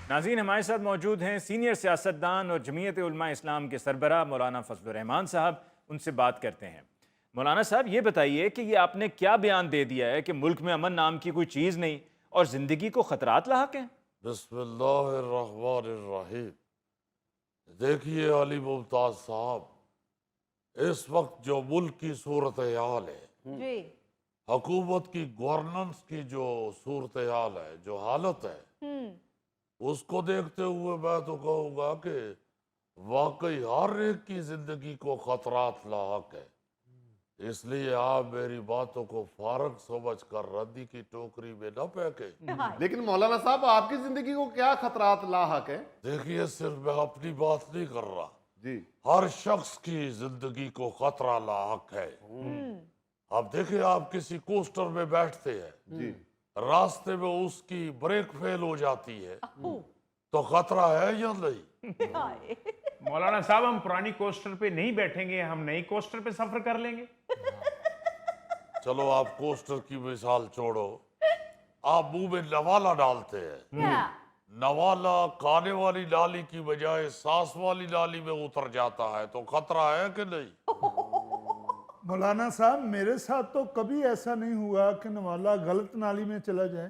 ناظرین ہمارے ساتھ موجود ہیں سینئر سیاستدان اور جمعیت علماء اسلام کے سربراہ مولانا فضل الرحمان صاحب، ان سے بات کرتے ہیں۔ مولانا صاحب یہ بتائیے کہ یہ آپ نے کیا بیان دے دیا ہے کہ ملک میں امن نام کی کوئی چیز نہیں اور زندگی کو خطرات لاحق ہیں؟ بسم اللہ الرحمن الرحیم۔ دیکھیے علی ممتاز صاحب، اس وقت جو ملک کی صورتحال ہے، جی حکومت کی گورننس کی جو صورتحال ہے، جو حالت ہے، اس کو دیکھتے ہوئے میں تو کہوں گا کہ واقعی ہر ایک کی زندگی کو خطرات لاحق ہے۔ اس لیے آپ میری باتوں کو فارغ سمجھ کر ردی کی ٹوکری میں نہ پھینکیں۔ لیکن مولانا صاحب آپ کی زندگی کو کیا خطرات لاحق ہیں؟ دیکھیے صرف میں اپنی بات نہیں کر رہا، جی ہر شخص کی زندگی کو خطرہ لاحق ہے۔ اب دیکھیں، آپ کسی کوسٹر میں بیٹھتے ہیں، جی راستے میں اس کی بریک فیل ہو جاتی ہے تو خطرہ ہے یا نہیں؟ مولانا صاحب ہم پرانی کوسٹر پہ نہیں بیٹھیں گے، ہم نئی کوسٹر پہ سفر کر لیں گے۔ چلو آپ کوسٹر کی مثال چھوڑو، آپ منہ میں نوالا ڈالتے ہیں، نوالا کھانے والی نالی کی بجائے سانس والی نالی میں اتر جاتا ہے تو خطرہ ہے کہ نہیں؟ مولانا صاحب میرے ساتھ تو کبھی ایسا نہیں ہوا کہ نوالا غلط نالی میں چلا جائے۔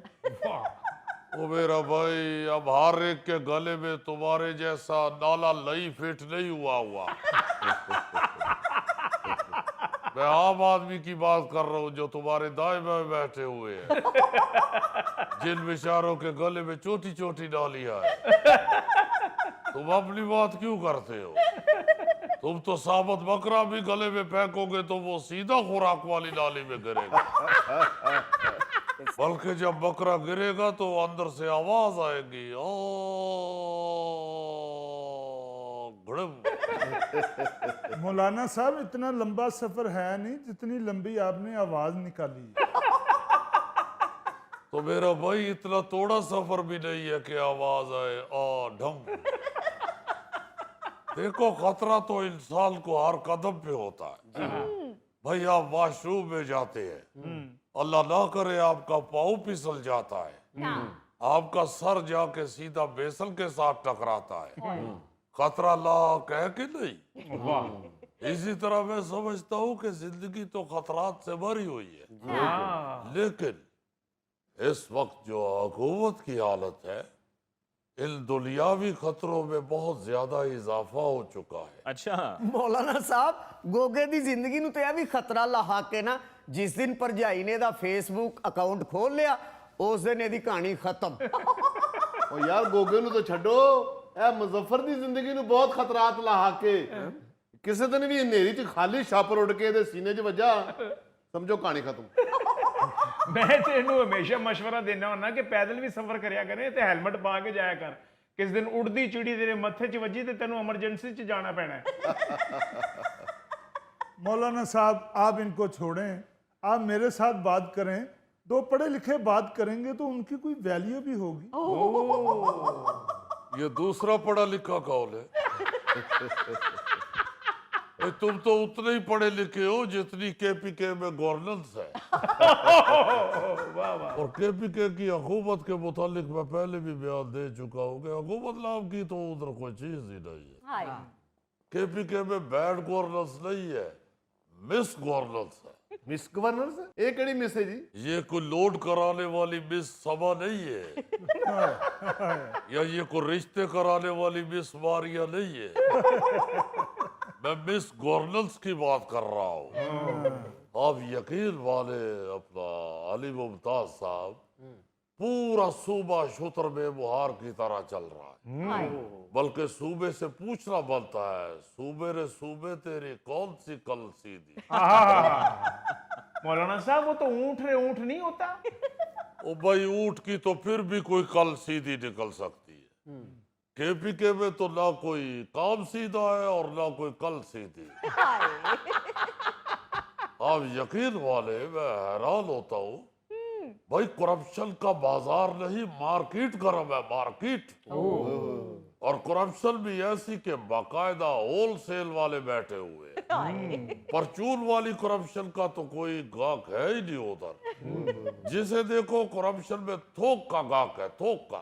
او میرا بھائی، اب ہر ایک کے گلے میں تمہارے جیسا نالا لئی فٹ نہیں ہوا۔ میں عام آدمی کی بات کر رہا ہوں جو تمہارے دائیں بائیں بیٹھے ہوئے ہیں، جن بیچاروں کے گلے میں چھوٹی چھوٹی نالیاں ہیں۔ تم اپنی بات کیوں کرتے ہو؟ تم تو ثابت بکرا بھی گلے میں پھینکو گے تو وہ سیدھا خوراک والی نالی میں گرے گا، بلکہ جب بکرا گرے گا تو اندر سے آواز آئے گی، گھڑم۔ مولانا صاحب اتنا لمبا سفر ہے نہیں جتنی لمبی آپ نے آواز نکالی۔ تو میرا بھائی اتنا توڑا سفر بھی نہیں ہے کہ آواز آئے ڈھم۔ دیکھو، خطرہ تو انسان کو ہر قدم پہ ہوتا ہے۔ بھائی آپ واش روم میں جاتے ہیں، اللہ نہ کرے آپ کا پاؤں پھسل جاتا ہے، آپ کا سر جا کے سیدھا بیسن کے ساتھ ٹکراتا ہے، خطرہ لاحق ہے کہ نہیں؟ اسی طرح میں سمجھتا ہوں کہ زندگی تو خطرات سے بھری ہوئی ہے، لیکن اس وقت جو حکومت کی حالت ہے، ان دنیاوی خطروں میں بہت زیادہ اضافہ ہو چکا ہے۔ اچھا مولانا صاحب گوگے دی زندگی نو تے یہ بھی خطرہ لاحق ہے نا، جس دن پرجائی نے دا فیس بک اکاؤنٹ کھول لیا اس دن یہ کہانی ختم۔ اور یار گوگے نو تو چھڈو، اے مظفر دی زندگی نو بہت خطرات لاحق ہے۔ کسی دن بھی نیری چ خالی چھاپر اڑ کے دے سینے چ وجہ، سمجھو کہانی ختم۔ میں تو انہوں ہمیشہ مشورہ دینا ہونا کہ پیدل بھی سفر کریا کریں تے ہیلمٹ پا کے جایا کر، کس دن اڑدی چڑی تیرے متھے چ وجی تے تینوں ایمرجنسی چ جانا پینا ہے۔ مولانا صاحب آپ ان کو چھوڑیں، آپ میرے ساتھ بات کریں، دو پڑھے لکھے بات کریں گے تو ان کی کوئی ویلیو بھی ہوگی۔ یہ دوسرا پڑھا لکھا کون ہے؟ تم تو اتنے ہی پڑھے لکھے ہو جتنی کے پی کے میں گورننس ہے، اور کے پی کے کی حکومت کے متعلق میں پہلے بھی بیان دے چکا ہوں کہ حکومت نام کی تو ادھر کوئی چیز ہی نہیں ہے۔ کے پی کے میں بیڈ گورننس نہیں ہے، مس گورننس ہے۔ مس گورنر سے ایک کڑی مس ہے جی؟ یہ کوئی لوڈ کرانے والی مس سبا نہیں ہے، یا یہ کوئی رشتے کرانے والی مس ماریا نہیں ہے، میں مس گورننس کی بات کر رہا ہوں۔ آپ یقین والے اپنا علی ممتاز صاحب، پورا صوبہ شتر میں مہار کی طرح چل رہا ہے، بلکہ صوبے سے پوچھنا بنتا ہے، صوبے رے صوبے تیری کون سی کل سیدھی۔ مولانا صاحب وہ تو اونٹ رے اونٹ نہیں ہوتا۔ او بھائی، اونٹ کی تو پھر بھی کوئی کل سیدھی نکل سکتی ہے، کے پی کے میں تو نہ کوئی کام سیدھا ہے اور نہ کوئی کل سیدھی۔ آپ یقین والے، میں حیران ہوتا ہوں، بھائی کرپشن کا بازار نہیں، مارکیٹ گرم ہے، مارکیٹ۔ اور کرپشن بھی ایسی کہ باقاعدہ ہول سیل والے بیٹھے ہوئے ہیں، پرچون والی کرپشن کا تو کوئی گاہک ہے ہی نہیں ادھر، جسے دیکھو کرپشن میں تھوک کا گاہک ہے، تھوک کا۔